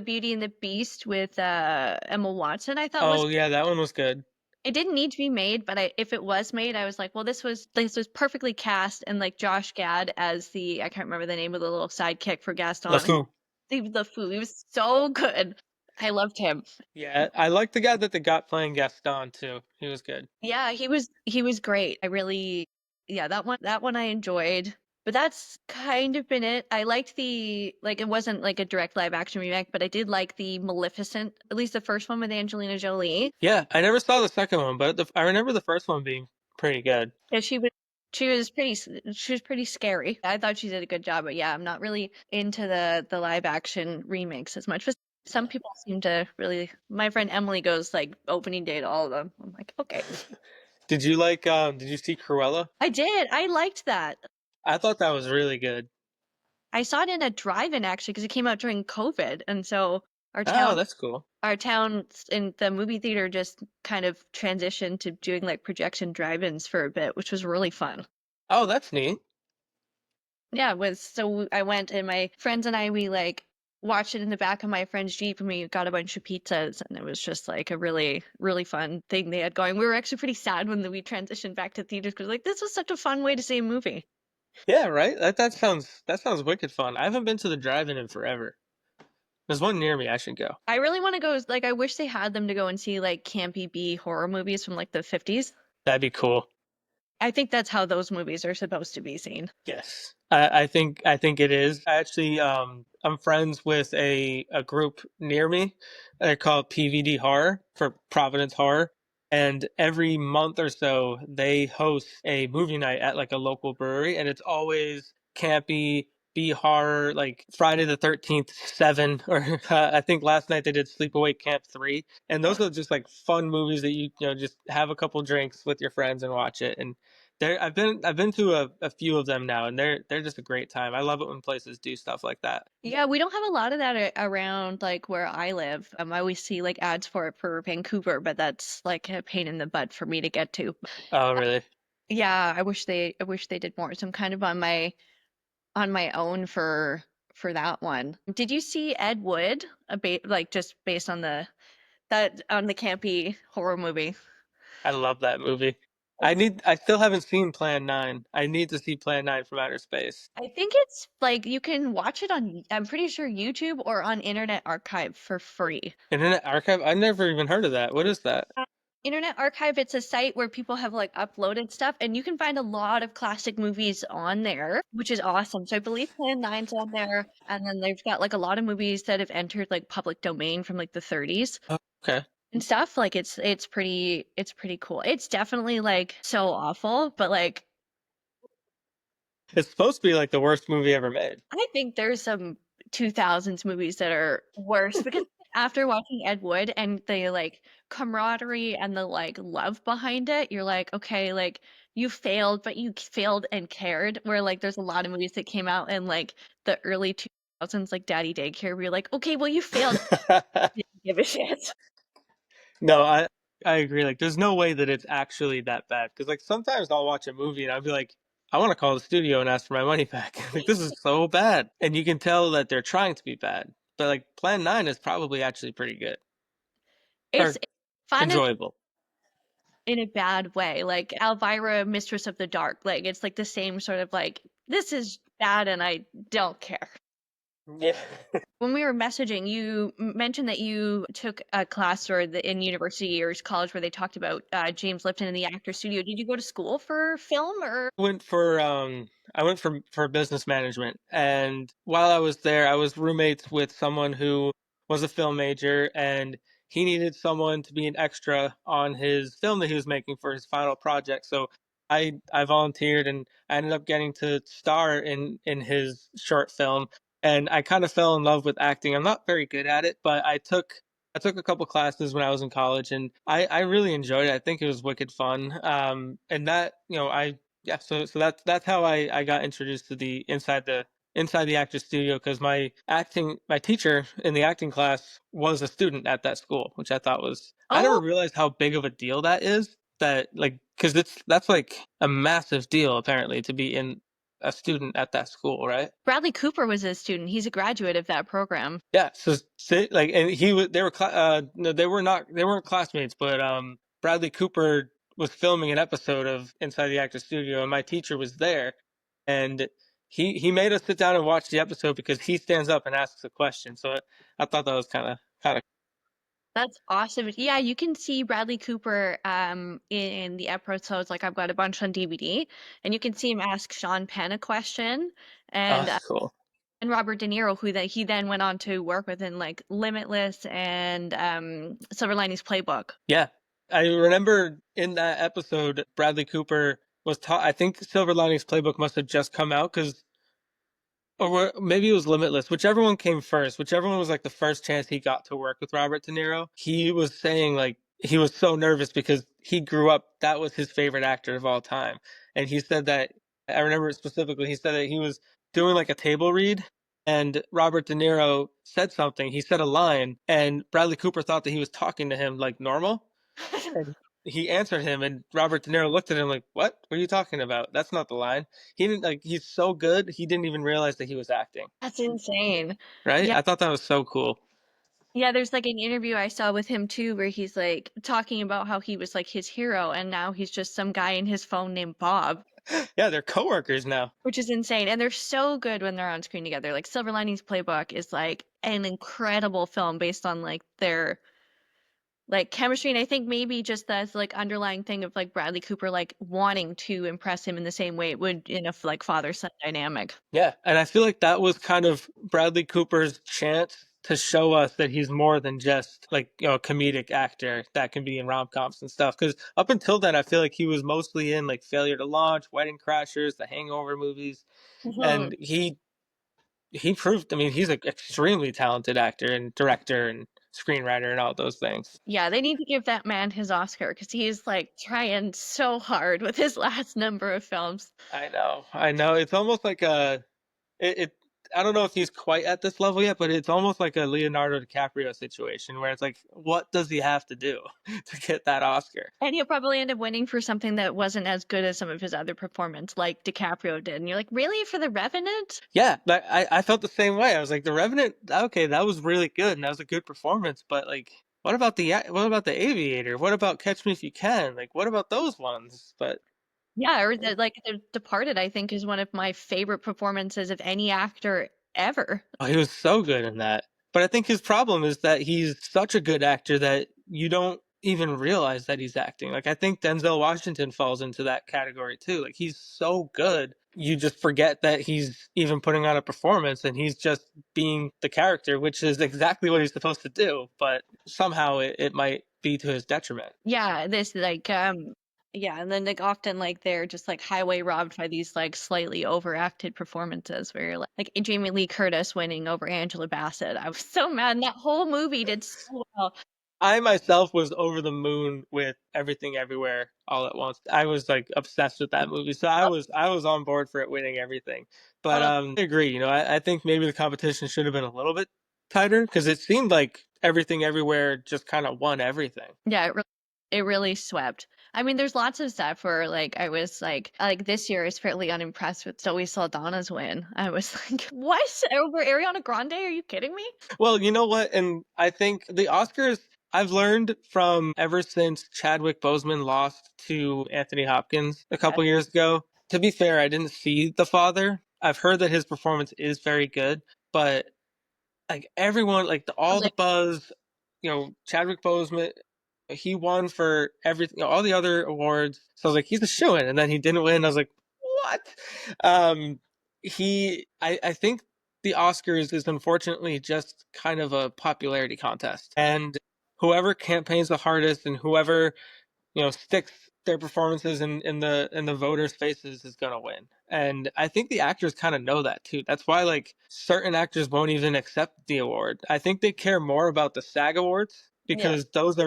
Beauty and the Beast with Emma Watson. I thought was Oh yeah, that one was good. it didn't need to be made, but if it was made, I was like, well, this was perfectly cast, and like Josh Gad as the I can't remember the name of the little sidekick for Gaston. LeFou. The food, he was so good. I loved him. Yeah, I like the guy that they got playing Gaston too. He was good. Yeah, he was great. I really yeah, that one I enjoyed. But that's kind of been it. I liked the like it wasn't like a direct live action remake, but I did like the Maleficent, at least the first one with Angelina Jolie. Yeah, I never saw the second one, but I remember the first one being pretty good. Yeah, she was. She was pretty scary. I thought she did a good job, but yeah, I'm not really into the live action remakes as much. But some people seem to really. My friend Emily goes like opening day to all of them. I'm like, okay. did you see Cruella? I did. I liked that. I thought that was really good. I saw it in a drive-in actually because it came out during COVID, and so our Oh, town that's cool. our town in the movie theater just kind of transitioned to doing like projection drive-ins for a bit, which was really fun. Oh, that's neat. Yeah, it was so I went and my friends and I we like watched it in the back of my friend's Jeep and we got a bunch of pizzas and it was just like a really really fun thing they had going. We were actually pretty sad when we transitioned back to theaters because like this was such a fun way to see a movie. Yeah, right. That sounds wicked fun. I haven't been to the drive-in in forever. There's one near me. I should go. I really want to go like I wish they had them to go and see like campy B horror movies from like the 50s. That'd be cool. I think that's how those movies are supposed to be seen. Yes, I think it is. I actually I'm friends with a group near me. They're called PVD Horror for Providence Horror, and every month or so they host a movie night at like a local brewery, and it's always campy. B horror like Friday the 13th 7 or I think last night they did Sleepaway Camp 3, and those are just like fun movies that you just have a couple drinks with your friends and watch it. And I've been to a few of them now, and they're just a great time. I love it when places do stuff like that. Yeah, we don't have a lot of that around like where I live. I always see like ads for it for Vancouver, but that's like a pain in the butt for me to get to. Oh, really? Yeah, I wish they did more. So I'm kind of on my own for that one. Did you see Ed Wood? Like just based on the campy horror movie. I love that movie. I still haven't seen Plan 9. I need to see Plan 9 from outer space. I think it's like you can watch it on I'm pretty sure YouTube or on Internet Archive for free. Internet Archive? I never even heard of that. What is that? Internet Archive, it's a site where people have like uploaded stuff and you can find a lot of classic movies on there, which is awesome. So I believe Plan 9's on there and then they've got like a lot of movies that have entered like public domain from like the 30s Oh, okay. and stuff. Like it's pretty cool. It's definitely like so awful, but like It's supposed to be like the worst movie ever made. I think there's some 2000s movies that are worse because after watching Ed Wood and the like camaraderie and the like love behind it, you're like, okay, like you failed, but you failed and cared. Where like there's a lot of movies that came out in like the early 2000s, like Daddy Daycare, where you're like, okay, well you failed, didn't give a shit. No, I agree. Like, there's no way that it's actually that bad. Because like sometimes I'll watch a movie and I'll be like, I want to call the studio and ask for my money back. Like, this is so bad, and you can tell that they're trying to be bad. But like Plan 9 is probably actually pretty good or It's fun enjoyable. in a bad way. Like Elvira, Mistress of the Dark, like it's like the same sort of like this is bad and I don't care. Yeah. When we were messaging, you mentioned that you took a class or in university or college where they talked about James Lipton in the actor studio. Did you go to school for film or? I went for business management, and while I was there I was roommates with someone who was a film major, and he needed someone to be an extra on his film that he was making for his final project. So I volunteered, and I ended up getting to star in his short film, and I kind of fell in love with acting. I'm not very good at it, but I took a couple classes when I was in college, and I really enjoyed it. I think it was wicked fun. And that, I yeah, so that's how I got introduced to the inside the actor studio, because my teacher in the acting class was a student at that school, which I thought was, I never Oh, realized how big of a deal that is. That, like, because that's like a massive deal apparently to be in a student at that school, right? Bradley Cooper was a student. He's a graduate of that program. Yeah, so like, and he was, no, they weren't classmates, but Bradley Cooper was filming an episode of Inside the Actor Studio, and my teacher was there, and he made us sit down and watch the episode because he stands up and asks a question. So I thought that was kind of. That's awesome. Yeah, you can see Bradley Cooper in the episodes. Like I've got a bunch on DVD, and you can see him ask Sean Penn a question, Oh, and that's cool. and Robert De Niro, who that he then went on to work with in like Limitless and Silver Linings Playbook. Yeah. I remember in that episode, Bradley Cooper was taught. I think Silver Linings Playbook must have just come out because, or maybe it was Limitless. Whichever one came first, whichever one was like the first chance he got to work with Robert De Niro. He was saying like he was so nervous because he grew up. That was his favorite actor of all time, and he said that. I remember it specifically. He said that he was doing like a table read, and Robert De Niro said something. He said a line, and Bradley Cooper thought that he was talking to him like normal. And he answered him, and Robert De Niro looked at him like, "What? What are you talking about? That's not the line." He didn't like. He's so good. He didn't even realize that he was acting. That's insane. Right? Yeah. I thought that was so cool. Yeah, there's like an interview I saw with him too where he's like talking about how he was like his hero and now he's just some guy in his phone named Bob, Yeah, they're coworkers now. which is insane. And they're so good when they're on screen together. Like Silver Linings Playbook is like an incredible film based on like their like chemistry and I think maybe just that like underlying thing of like Bradley Cooper like wanting to impress him in the same way it would in a like father-son dynamic. Yeah, and I feel like that was kind of Bradley Cooper's chance to show us that he's more than just like a comedic actor that can be in rom coms and stuff. Because up until then, I feel like he was mostly in like Failure to Launch, Wedding Crashers, the Hangover movies, Mhm. and he proved. I mean, he's an extremely talented actor and director and screenwriter and all those things. Yeah, they need to give that man his Oscar because he's like trying so hard with his last number of films. I know, I know. It's almost like a it. I don't know if he's quite at this level yet, but it's almost like a Leonardo DiCaprio situation where it's like, what does he have to do to get that Oscar? And he'll probably end up winning for something that wasn't as good as some of his other performance, like DiCaprio did. And you're like, really? For The Revenant? Yeah, I felt the same way. I was like, The Revenant. Okay, that was really good, and that was a good performance. But like, what about the Aviator? What about Catch Me If You Can? Like, what about those ones? But Yeah, or like The Departed, I think, is one of my favorite performances of any actor ever. oh, he was so good in that. But I think his problem is that he's such a good actor that you don't even realize that he's acting. Like I think Denzel Washington falls into that category too. Like he's so good, you just forget that he's even putting on a performance and he's just being the character, which is exactly what he's supposed to do. But somehow it might be to his detriment. Yeah, this like yeah, and then like often like they're just like highway robbed by these like slightly overacted performances where you're like Jamie Lee Curtis winning over Angela Bassett. I was so mad and that whole movie did so well. I myself was over the moon with Everything Everywhere All at Once. I was like obsessed with that movie, so I was on board for it winning everything. But I agree. You know, I think maybe the competition should have been a little bit tighter because it seemed like Everything Everywhere just kind of won everything. Yeah, it really swept. I mean, there's lots of stuff where like I was like this year I was fairly unimpressed with Zoe Saldana's win. I was like, what? Over Ariana Grande? Are you kidding me? Well, you know what? And I think the Oscars, I've learned from ever since Chadwick Boseman lost to Anthony Hopkins a Yeah. couple years ago. To be fair, I didn't see The Father. I've heard that his performance is very good, but like everyone, like I all was the like, buzz, Chadwick Boseman, he won for everything, all the other awards. So I was like, he's a shoo-in, and then he didn't win. I was like, what? Um, I think the Oscars is unfortunately just kind of a popularity contest, and whoever campaigns the hardest and whoever sticks their performances in the voters' faces is gonna win. And I think the actors kind of know that too. That's why like certain actors won't even accept the award. I think they care more about the SAG awards yeah. because those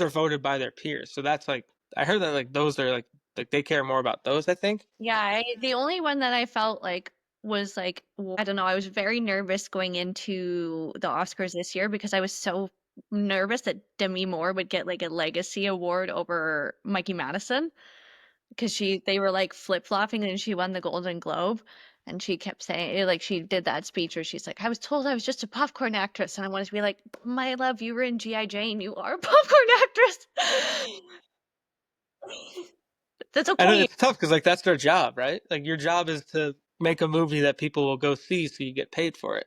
are voted by their peers. So that's like I heard that like those are like they care more about those, I think. Yeah, the only one that I felt like was like I don't know, I was very nervous going into the Oscars this year because I was so nervous that Demi Moore would get like a legacy award over Mikey Madison because they were like flip-flopping and she won the Golden Globe and she kept saying like she did that speech where she's like I was told I was just a popcorn actress and I wanted to be like my love you were in G.I. Jane you are a popcorn actress. That's And okay. it's tough because like that's their job, right? Like your job is to make a movie that people will go see, so you get paid for it.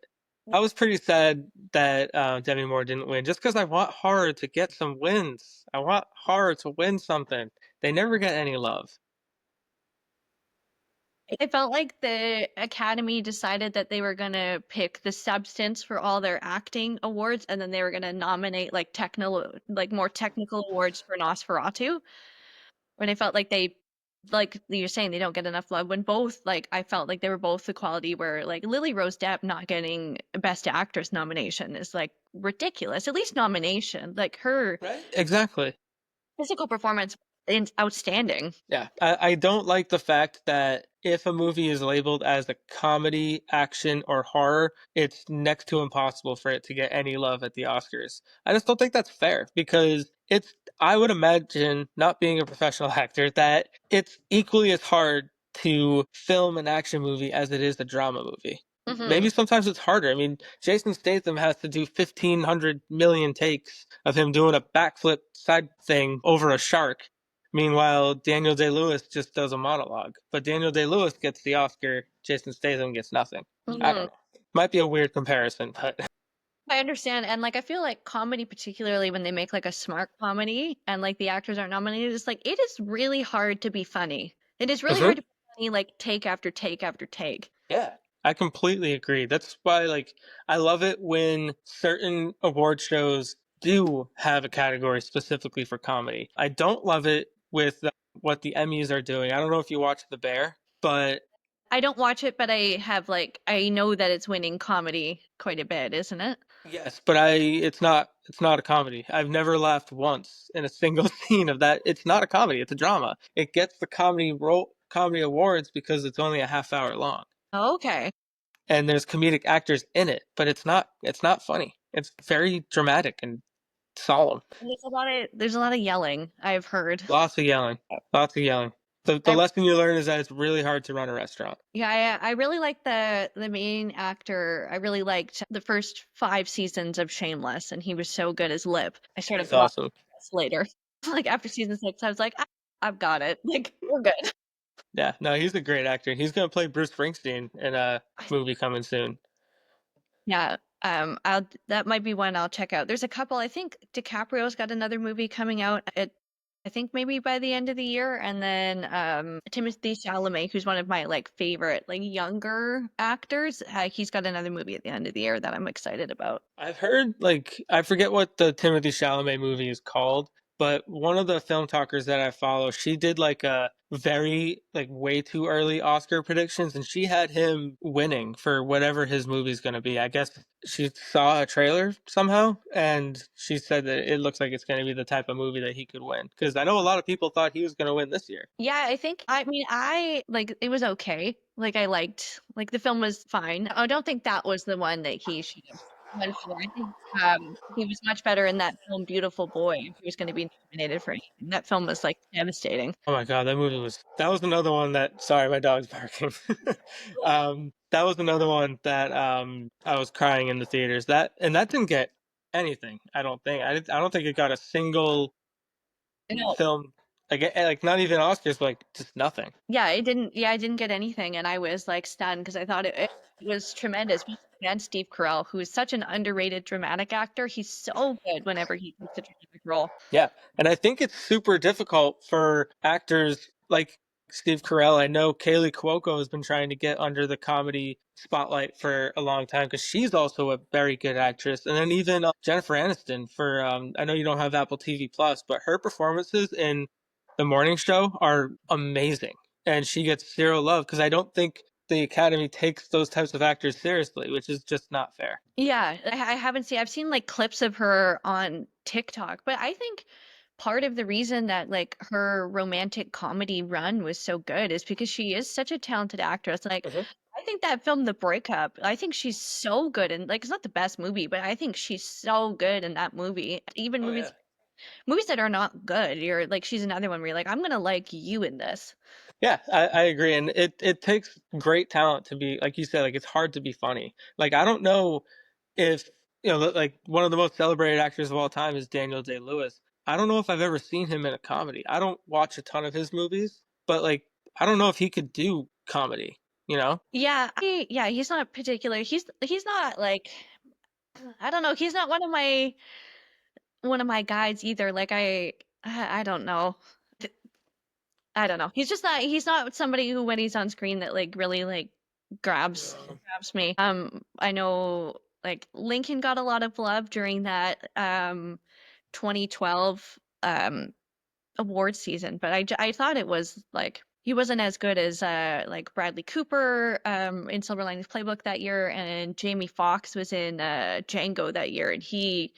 I was pretty sad that Demi Moore didn't win, just because I want horror to get some wins. I want horror to win something. They never get any love. It felt like the Academy decided that they were gonna pick the substance for all their acting awards, and then they were gonna nominate like technical, like more technical awards for Nosferatu. When I felt like they like you're saying, they don't get enough love when both like I felt like they were both the quality where like Lily Rose Depp not getting Best Actress nomination is like ridiculous. At least nomination. Like her Right? Exactly. physical performance is outstanding. Yeah, I don't like the fact that if a movie is labeled as a comedy, action, or horror, it's next to impossible for it to get any love at the Oscars. I just don't think that's fair because I would imagine, not being a professional actor, that it's equally as hard to film an action movie as it is a drama movie. Hmm. Maybe sometimes it's harder. I mean, Jason Statham has to do 1,500 million takes of him doing a backflip side thing over a shark. Meanwhile, Daniel Day-Lewis just does a monologue. But Daniel Day-Lewis gets the Oscar, Jason Statham gets nothing. I don't Hmm. know. Might be a weird comparison, but I understand. And like I feel like comedy, particularly when they make like a smart comedy and like the actors aren't nominated, it's like it is really hard to be funny. It is really Mhm. hard to be funny like take after take after take. Yeah. I completely agree. That's why like I love it when certain award shows do have a category specifically for comedy. I don't love it with what the Emmys are doing. I don't know if you watch The Bear, but I don't watch it, but I have like I know that it's winning comedy quite a bit, isn't it? yes, but it's not a comedy. I've never laughed once in a single scene of that. It's not a comedy, it's a drama. It gets the comedy awards because it's only a half hour long. Okay. And there's comedic actors in it, but it's not funny. It's very dramatic and solemn. And there's a lot of yelling, I've heard. Lots of yelling. Lots of yelling. The I lesson you learn is that it's really hard to run a restaurant. Yeah, I really like the main actor. I really liked the first 5 seasons of Shameless, and he was so good as Lip. I sort of He's lost awesome. interest later. Like after season 6, I was like, I've got it. Like we're good. Yeah, no, he's a great actor. He's gonna play Bruce Springsteen in a movie coming soon. Yeah, I'll that might be one I'll check out. There's a couple. I think DiCaprio's got another movie coming out. I think maybe by the end of the year, and then Timothée Chalamet, who's one of my like favorite like younger actors, he's got another movie at the end of the year that I'm excited about. I've heard like I forget what the Timothée Chalamet movie is called, but one of the film talkers that I follow, she did like a very like way too early Oscar predictions, and she had him winning for whatever his movie's going to be. I guess she saw a trailer somehow, and she said that it looks like it's going to be the type of movie that he could win. Because I know a lot of people thought he was going to win this year. Yeah, I mean I like it was okay. Like I liked like the film was fine. I don't think that was the one that he should have won for. I think he was much better in that film Beautiful Boy if he was going to be nominated for anything. That film was like devastating. Oh my God, that was another one that sorry, my dog's barking. That was another one that I was crying in the theaters. That didn't get anything, I don't think. I don't think it got a single No. film like not even Oscars, but like just nothing. I didn't get anything and I was like stunned because I thought it was tremendous. And Steve Carell, who is such an underrated dramatic actor, he's so good whenever he takes a dramatic role. Yeah, and I think it's super difficult for actors like Steve Carell. I know Kaylee Cuoco has been trying to get under the comedy spotlight for a long time because she's also a very good actress. And then even Jennifer Aniston for I know you don't have Apple TV Plus, but her performances in the morning show are amazing, and she gets zero love because I don't think the Academy takes those types of actors seriously, which is just not fair. Yeah, I haven't seen. I've seen like clips of her on TikTok, but I think part of the reason that like her romantic comedy run was so good is because she is such a talented actress. Like, Mhm. I think that film, The Breakup, I think she's so good, and like it's not the best movie, but I think she's so good in that movie. Even Oh yeah. movies that are not good, you're like she's another one where you're like, I'm gonna like you in this. Yeah, I agree, and it takes great talent to be like you said, like it's hard to be funny. Like I don't know if like one of the most celebrated actors of all time is Daniel Day-Lewis. I don't know if I've ever seen him in a comedy. I don't watch a ton of his movies, but like I don't know if he could do comedy. You know? Yeah, he's not particular. He's not like I don't know. He's not one of my guides either. Like I don't know. I don't know. He's not somebody who when he's on screen that like really like grabs me. I know like Lincoln got a lot of love during that 2012 award season, but I thought it was like He wasn't as good as like Bradley Cooper in Silver Linings Playbook that year, and Jamie Foxx was in Django that year, and he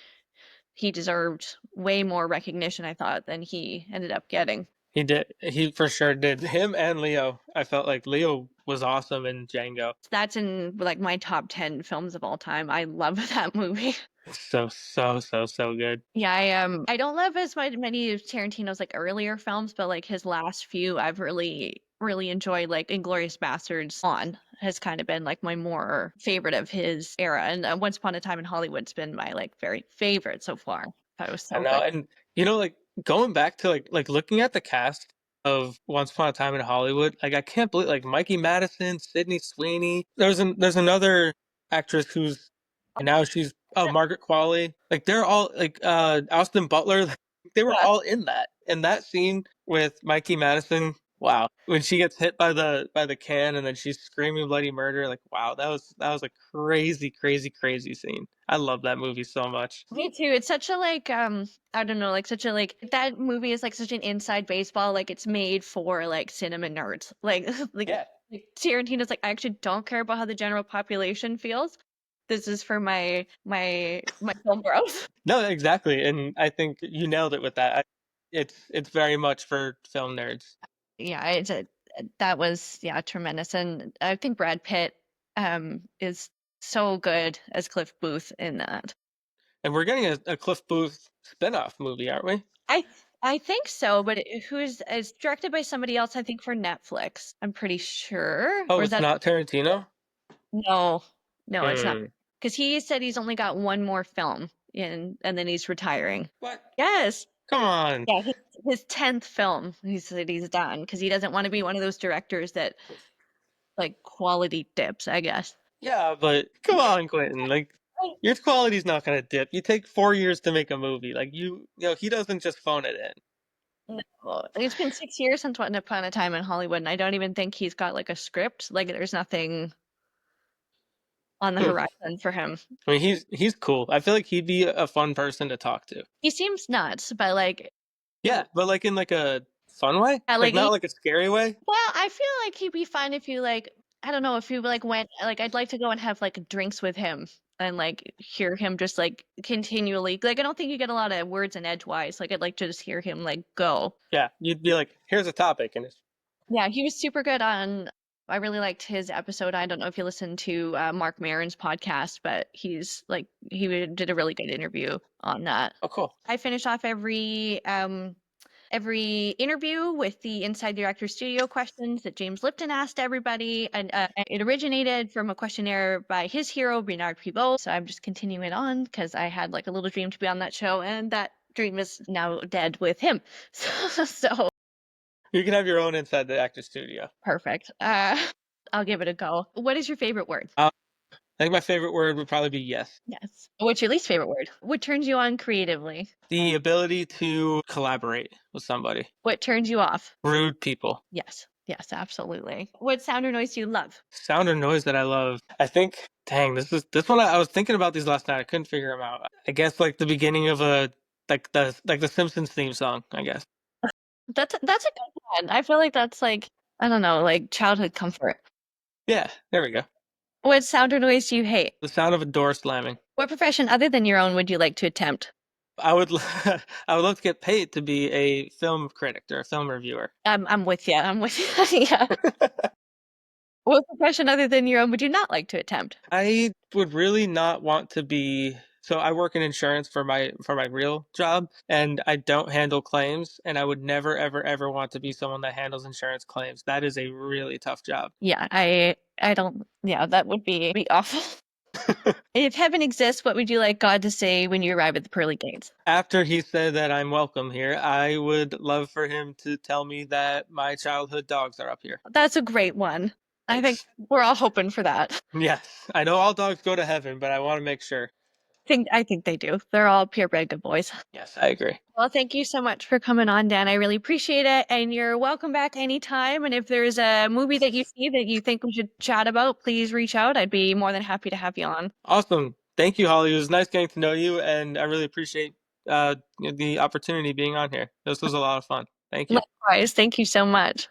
deserved way more recognition, I thought, than he ended up getting. He did. He for sure did. Him and Leo. I felt like Leo was awesome in Django. That's in like my top 10 films of all time. I love that movie. So so so so good. Yeah, I don't love as many of Tarantino's like earlier films, but like his last few I've really enjoyed. Like Inglorious Bastards on has kind of been like my more favorite of his era, and Once Upon a Time in Hollywood's been my like very favorite so far. That was I so know, good. and like going back to like looking at the cast of Once Upon a Time in Hollywood, like I can't believe like Mikey Madison, Sydney Sweeney. There's another actress who's and now she's Margaret Qualley. Like they're all like Austin Butler. They were Yeah. all in that scene with Mikey Madison. Wow, when she gets hit by the can and then she's screaming bloody murder. Like wow, that was a crazy crazy crazy scene. I love that movie so much. Me too. It's such a like I don't know, like such a like that movie is like such an inside baseball, like it's made for like cinema nerds. Like Yeah. like Tarantino's like I actually don't care about how the general population feels. This is for my film bros. No, exactly, and I think you nailed it with that. It's very much for film nerds, Yeah, that was yeah, tremendous. And I think Brad Pitt is so good as Cliff Booth in that. and we're getting a Cliff Booth spinoff movie, aren't we? I I think so, but who's it's directed by somebody else, I think for Netflix. I'm pretty sure. Oh, Or is it's that not Tarantino. no. No, it's not. Hmm. Because he said he's only got one more film and then he's retiring. What? Yes. Come on. Yeah, his 10th film. He said he's done because he doesn't want to be one of those directors that like quality dips, I guess. Yeah, but come on, Quentin. Like your quality's not gonna dip. You take 4 years to make a movie. Like he doesn't just phone it in. No, it's been 6 years since Once Upon a Time in Hollywood, and I don't even think he's got like a script. Like, there's nothing on the Hmm. horizon for him. I mean, he's cool. I feel like he'd be a fun person to talk to. He seems nuts, but like, Yeah, but like in like a fun way, yeah, like like, not like a scary way. well, I feel like he'd be fun if you like, I don't know, if you like went, like, I'd like to go and have like drinks with him and like hear him just like continually. Like, I don't think you get a lot of words in edgewise. Like, I'd like to just hear him like go. Yeah, you'd be like, here's a topic, and it's Yeah, he was super good on. I really liked his episode. I don't know if you listened to Mark Maron's podcast, but he did a really good interview on that. oh cool. I finish off every interview with the Inside the Actor Studio questions that James Lipton asked everybody, and it originated from a questionnaire by his hero Bernard Pivot. So I'm just continuing it on because I had like a little dream to be on that show, and that dream is now dead with him. So You can have your own inside the actor studio. perfect. I'll give it a go. What is your favorite word? I think my favorite word would probably be yes. Yes. What's your least favorite word? What turns you on creatively? The ability to collaborate with somebody. What turns you off? Rude people. Yes. Yes, absolutely. What sound or noise do you love? Sound or noise that I love. I think, dang, this one I was thinking about these last night. I couldn't figure them out. I guess like the beginning of a like the Simpsons theme song. I guess. That's a good one. I feel like that's like I don't know, like childhood comfort. Yeah, there we go. What sound or noise do you hate? The sound of a door slamming. What profession other than your own would you like to attempt? I would I would love to get paid to be a film critic or a film reviewer. I'm with you. I'm with you. Yeah. What profession other than your own would you not like to attempt? I would really not want to be so I work in insurance for my real job and I don't handle claims and I would never ever ever want to be someone that handles insurance claims. That is a really tough job. Yeah, I don't yeah, that would be awful. If heaven exists, what would you like God to say when you arrive at the pearly gates? After he said that I'm welcome here, I would love for him to tell me that my childhood dogs are up here. That's a great one. I think Thanks. we're all hoping for that. Yes, I know all dogs go to heaven, but I want to make sure. I think they do. They're all purebred good boys. Yes, I agree. Well, thank you so much for coming on, Dan. I really appreciate it. And you're welcome back anytime. And if there's a movie that you see that you think we should chat about, please reach out. I'd be more than happy to have you on. Awesome. Thank you, Holly. It was nice getting to know you, and I really appreciate the opportunity being on here. This was a lot of fun. Thank you. Likewise, thank you so much.